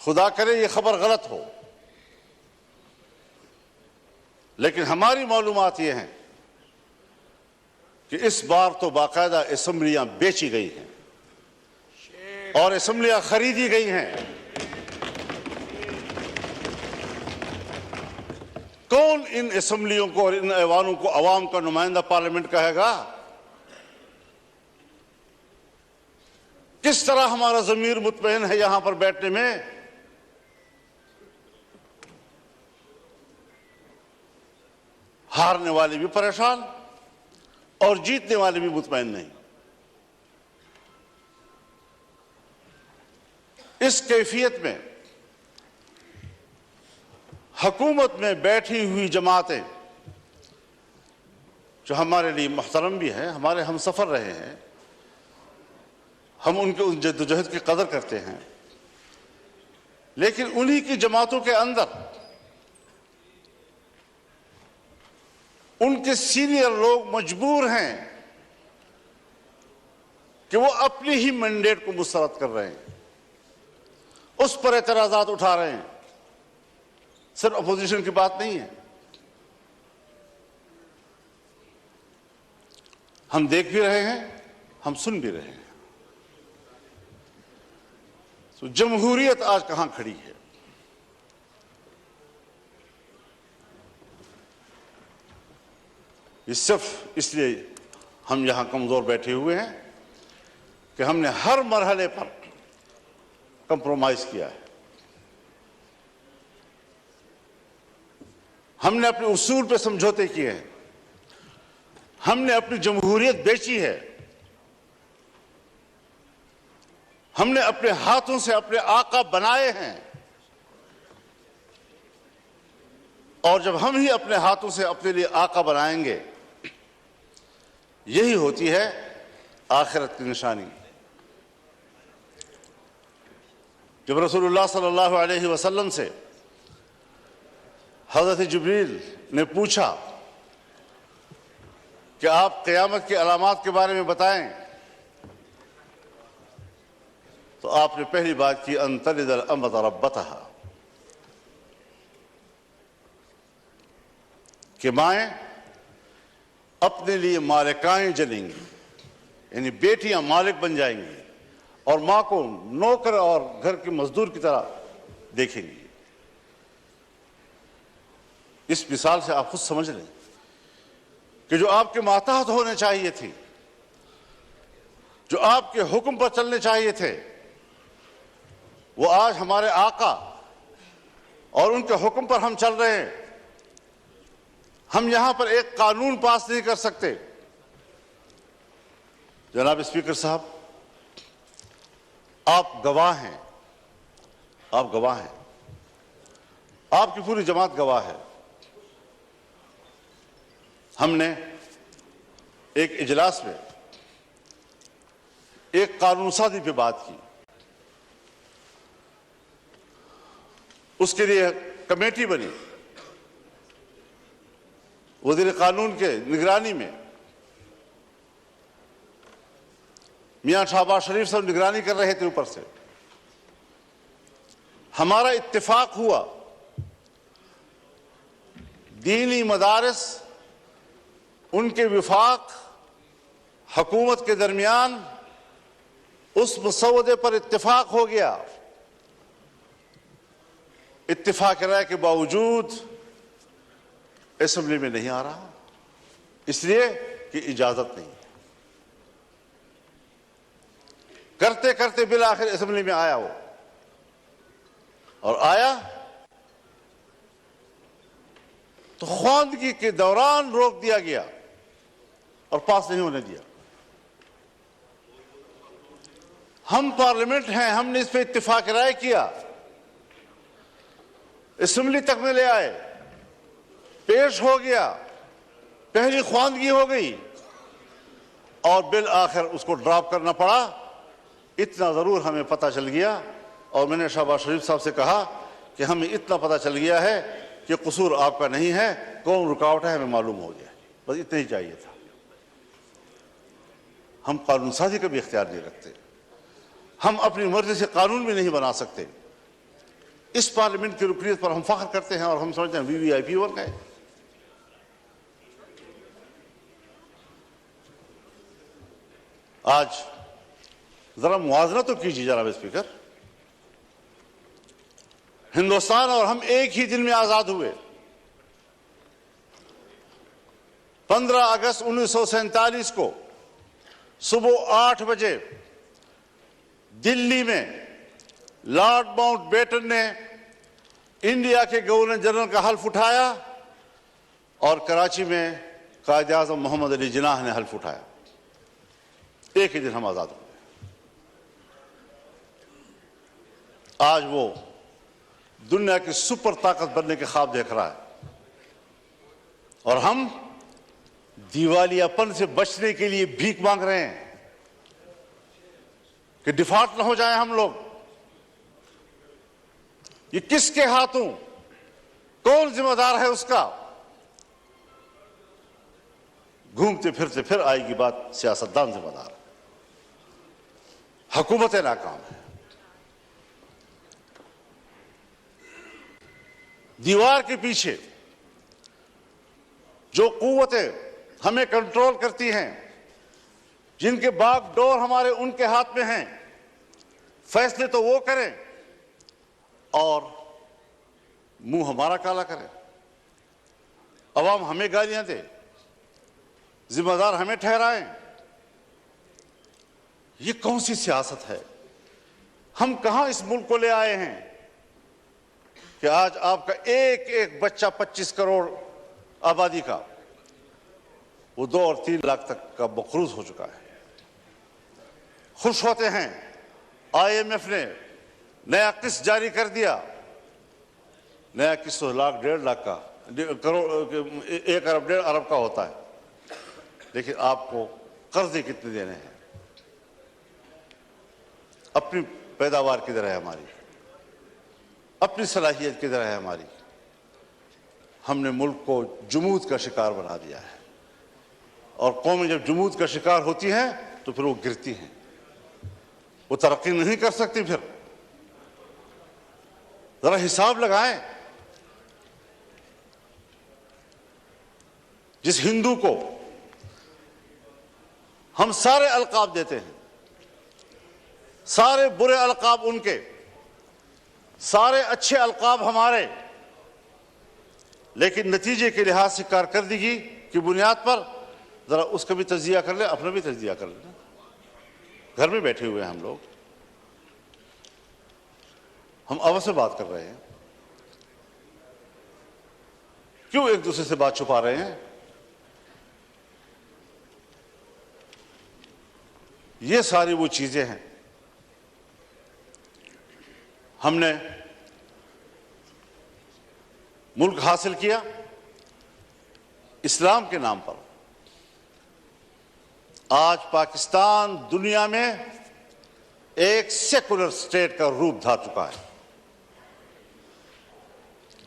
खुदा करे ये खबर गलत हो, लेकिन हमारी मालूमात ये हैं कि इस बार तो बाकायदा असेंबलियां बेची गई हैं और असेंबलियां खरीदी गई हैं। कौन इन असेंबलियों को और इन ऐवानों को अवाम का नुमाइंदा पार्लियामेंट कहेगा? किस तरह हमारा ज़मीर मुतमईन है यहां पर बैठने में? हारने वाले भी परेशान और जीतने वाले भी मुतमईन नहीं। इस कैफियत में हुकूमत में बैठी हुई जमातें, जो हमारे लिए मुहतरम भी हैं, हमारे हम सफ़र रहे हैं, हम उनके उन जद्दोजहद की कदर करते हैं, लेकिन उन्हीं की जमातों के अंदर उनके सीनियर लोग मजबूर हैं कि वो अपनी ही मैंडेट को मुस्तरद कर रहे हैं, उस पर एतराज़ात उठा रहे हैं। सिर्फ अपोजिशन की बात नहीं है, हम देख भी रहे हैं, हम सुन भी रहे हैं। तो जमहूरियत आज कहां खड़ी है? ये सिर्फ इसलिए हम यहां कमजोर बैठे हुए हैं कि हमने हर मरहले पर कंप्रोमाइज किया है। हमने अपने उसूल पे समझौते किए हैं, हमने अपनी जमहूरियत बेची है, हमने अपने हाथों से अपने आका बनाए हैं, और जब हम ही अपने हाथों से अपने लिए आका बनाएंगे, यही होती है आखिरत की निशानी। जब रसूलुल्लाह सल्लल्लाहु अलैहि वसल्लम से हज़रत जिब्रील ने पूछा कि आप क़यामत की अलामात के बारे में बताएं, तो आपने पहली बात की अन तलिदल अमत रब्बतहा, कि माएँ अपने लिए मालिकाएं जनेंगी, यानी बेटियां मालिक बन जाएंगी और मां को नौकर और घर के मजदूर की तरह देखेंगी। इस मिसाल से आप खुद समझ लें कि जो आपके मातहत होने चाहिए थी, जो आपके हुक्म पर चलने चाहिए थे, वो आज हमारे आका और उनके हुक्म पर हम चल रहे हैं। हम यहां पर एक कानून पास नहीं कर सकते। जनाब स्पीकर साहब, आप गवाह हैं, आप गवाह हैं, आपकी पूरी जमात गवाह है। हमने एक इजलास में एक कानून साजी पे बात की, उसके लिए कमेटी बनी, वज़ीर कानून के निगरानी में मियां शहबाज शरीफ साहब निगरानी कर रहे थे ऊपर से। हमारा इत्तेफाक हुआ दीनी मदारिस, उनके विफाक हुकूमत के दरमियान उस मसौदे पर इत्तेफाक हो गया। इत्तेफाक राय के बावजूद असेंबली में नहीं आ रहा, इसलिए कि इजाजत नहीं। करते करते बिल आखिर असेंबली में आया वो, और आया तो ख्वांदगी के दौरान रोक दिया गया और पास नहीं होने दिया। हम पार्लियामेंट हैं, हमने इस पर इत्तेफाक राय किया, असेंबली तक में ले आए, पेश हो गया, पहली ख्वांदगी हो गई और बिल आखिर उसको ड्रॉप करना पड़ा। इतना जरूर हमें पता चल गया, और मैंने शहबाज शरीफ साहब से कहा कि हमें इतना पता चल गया है कि कसूर आपका नहीं है, कौन रुकावट है हमें मालूम हो गया। बस इतना ही चाहिए था। हम कानून साजी का भी इख्तियार नहीं रखते, हम अपनी मर्जी से कानून भी नहीं बना सकते। इस पार्लियामेंट की रुकनीत पर हम फख्र करते हैं और हम समझते हैं वीवीआईपी बन गए। आज जरा मुआवजा तो कीजिए जनाब स्पीकर, हिंदुस्तान और हम एक ही दिन में आजाद हुए। 15 अगस्त 1947 को सुबह 8 बजे दिल्ली में लॉर्ड माउंटबेटन ने इंडिया के गवर्नर जनरल का हल्फ उठाया और कराची में कायद आज़म मोहम्मद अली जिन्नाह ने हल्फ उठाया। एक ही दिन हम आजाद हुए। आज वो दुनिया की सुपर ताकत बनने के ख्वाब देख रहा है और हम दिवालियापन से बचने के लिए भीख मांग रहे हैं कि डिफॉल्ट न हो जाए हम लोग। ये किसके हाथों, कौन जिम्मेदार है उसका? घूमते फिरते फिर आएगी बात, सियासतदान जिम्मेदार है, हुकूमत नाकाम है। दीवार के पीछे जो कुव्वतें हमें कंट्रोल करती हैं, जिनके बागडोर हमारे उनके हाथ में हैं, फैसले तो वो करें और मुंह हमारा काला करें, अवाम हमें गालियां दे, जिम्मेदार हमें ठहराएं। ये कौन सी सियासत है? हम कहां इस मुल्क को ले आए हैं कि आज आपका एक एक बच्चा 25 करोड़ आबादी का वो 2 और 3 लाख तक का मकरूज हो चुका है। खुश होते हैं IMF ने नया किस्त जारी कर दिया। नया किस्त 1 लाख 1.5 लाख का करोड़ 1 अरब 1.5 अरब का होता है, लेकिन आपको कर्जे कितने देने हैं? अपनी पैदावार किधर है हमारी? अपनी सलाहियत किधर है हमारी? हमने मुल्क को जुमूद का शिकार बना दिया है और कौमें जब जुमूद का शिकार होती हैं तो फिर वो गिरती हैं, वो तरक्की नहीं कर सकती। फिर जरा हिसाब लगाएं। जिस हिंदू को हम सारे अलकाब देते हैं, सारे बुरे अलकाब उनके, सारे अच्छे अलकाब हमारे, लेकिन नतीजे के लिहाज से कारकर्दगी की बुनियाद पर जरा उसका भी तजिया कर ले, अपना भी तजिया कर ले। घर में बैठे हुए हैं हम लोग, हम अवश्य से बात कर रहे हैं, क्यों एक दूसरे से बात छुपा रहे हैं? ये सारी वो चीजें हैं। हमने मुल्क हासिल किया इस्लाम के नाम पर। आज पाकिस्तान दुनिया में एक सेकुलर स्टेट का रूप धार चुका है।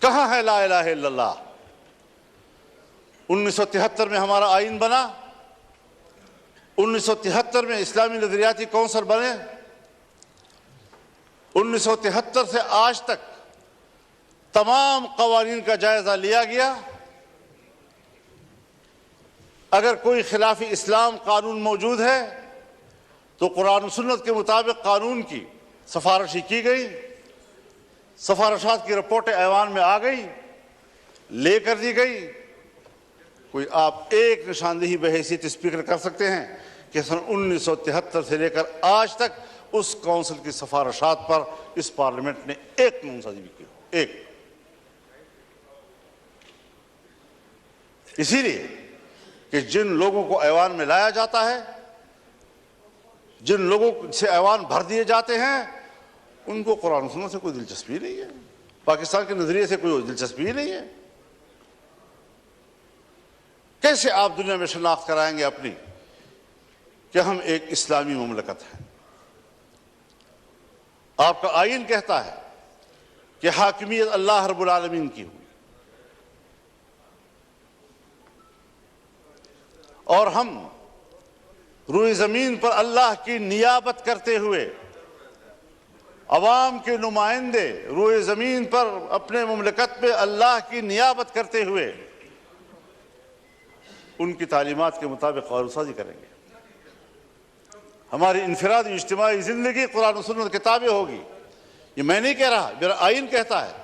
कहां है ला इलाहा इल्लल्लाह? 1973 में हमारा आईन बना, 1973 में इस्लामी नजरियाती कौंसिल बने, 1973 से आज तक तमाम कवानीन का जायजा लिया गया। अगर कोई खिलाफी इस्लाम कानून मौजूद है तो कुरान और सुन्नत के मुताबिक कानून की सिफारिश की गई, सिफारिशात की रिपोर्टें ऐवान में आ गई, लेकर दी गई। कोई आप एक निशानदेही बहैसियत स्पीकर कर सकते हैं कि सन 1973 से लेकर आज तक उस काउंसिल की सिफारिशात पर इस पार्लियामेंट ने एक कानूनसाजी भी की? एक। इसीलिए कि जिन लोगों को ऐवान में लाया जाता है, जिन लोगों से ऐवान भर दिए जाते हैं, उनको कुरान सुन्नत से कोई दिलचस्पी नहीं है, पाकिस्तान के नजरिए से कोई दिलचस्पी नहीं है। कैसे आप दुनिया में शनाख्त कराएंगे अपनी कि हम एक इस्लामी मुमलकत है? आपका आईन कहता है कि हाकिमियत अल्लाह रब्बुल आलमीन की हुई, और हम रुई जमीन पर अल्लाह की नियाबत करते हुए अवाम के नुमाइंदे रोए ज़मीन पर अपने मुमलकत पे अल्लाह की नियाबत करते हुए उनकी तालीमात के मुताबिक कानून-साज़ी करेंगे। हमारी इनफरादी इज्तिमाई ज़िंदगी कुरान और सुन्नत किताबें होगी। ये मैं नहीं कह रहा, मेरा आइन कहता है।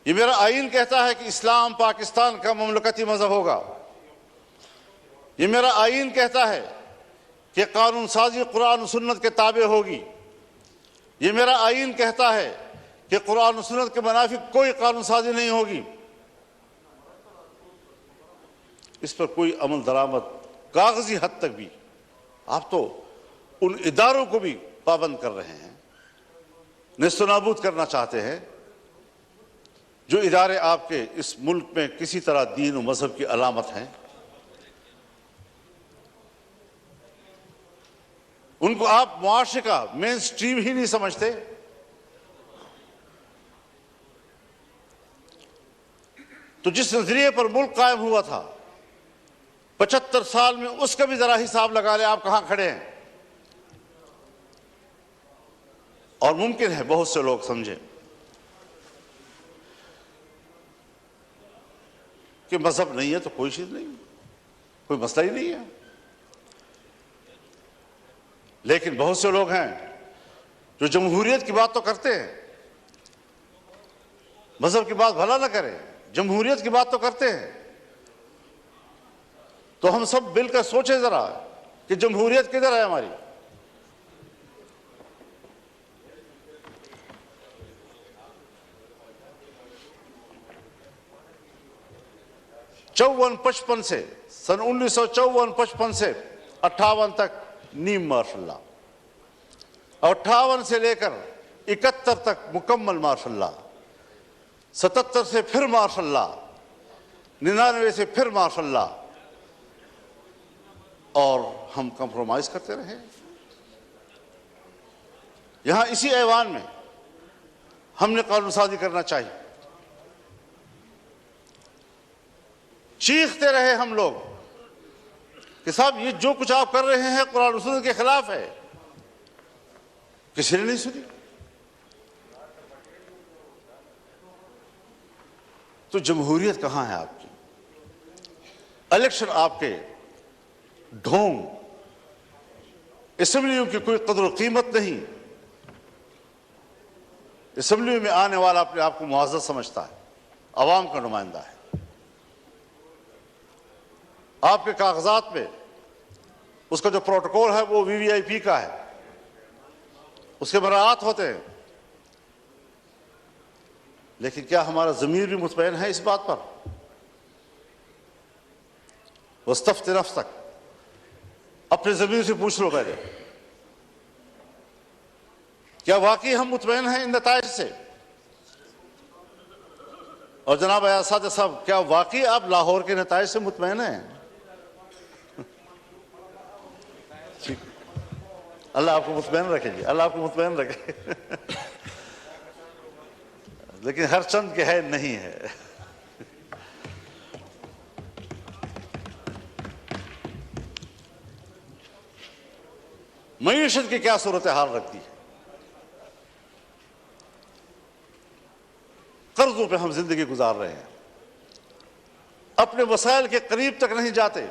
ये मेरा आइन कहता है कि इस्लाम पाकिस्तान का मुमलकती मज़हब होगा। ये मेरा आइन कहता है कि कानून साजी कुरान और सुन्नत के ताबे होगी। ये मेरा आइन कहता है कि कुरान और सुन्नत के मुनाफिक कोई कानून साजी नहीं होगी। इस पर कोई अमल दरामद कागजी हद तक भी आप तो उन इदारों को भी पाबंद कर रहे हैं, नेस्तनाबूद करना चाहते हैं जो इदारे आपके इस मुल्क में किसी तरह दीन और मजहब की अलामत हैं। उनको आप मुआशरे का मेन स्ट्रीम ही नहीं समझते। तो जिस नजरिए पर मुल्क कायम हुआ था 75 साल में, उसका भी जरा हिसाब लगा ले आप कहां खड़े हैं। और मुमकिन है बहुत से लोग समझे कि मजहब नहीं है तो कोई चीज नहीं, कोई मसला ही नहीं है। लेकिन बहुत से लोग हैं जो जमहूरियत की बात तो करते हैं, मजहब की बात भला ना करें, जमहूरियत की बात तो करते हैं। तो हम सब मिलकर सोचे जरा कि जमहूरियत किधर है हमारी। चौवन 55 से सन 1954-55 से 58 तक नीम मार्शल लॉ, 58 से लेकर 71 तक मुकम्मल मार्शल लॉ, 77 से फिर मार्शल लॉ, 99 से फिर मार्शल लॉ, और हम कंप्रोमाइज करते रहे। यहां इसी ऐवान में हमने कानून साजी करना चाहिए। चीखते रहे हम लोग कि साहब ये जो कुछ आप कर रहे हैं कुरान और सुन्नत के खिलाफ है। किसी ने नहीं सुनी। तो जमहूरियत कहां है आपकी? इलेक्शन आपके ढोंग, असेंबलियों की कोई कदर और कीमत नहीं। असेंबली में आने वाला अपने आप को मुआज़्ज़ज़ समझता है, अवाम का नुमाइंदा है। आपके कागजात में उसका जो प्रोटोकॉल है वो वीवीआईपी का है, उसके बरात होते हैं। लेकिन क्या हमारा ज़मीर भी मुतमईन है इस बात पर? वस्तफ्ति नफ्सक, अपने ज़मीर से पूछ लो पहले, क्या वाकई हम मुतमईन हैं इन नताइज से? और जनाब अयासाद साहब, क्या वाकई आप लाहौर के नताइज से मुतमईन हैं? अल्लाह आपको मुतमईन रखे जी, अल्लाह आपको मुतमईन रखे। लेकिन हर चंद के है नहीं है। मईशत की क्या सूरत हाल रखती है? कर्जों पे हम जिंदगी गुजार रहे हैं, अपने वसाइल के करीब तक नहीं जाते।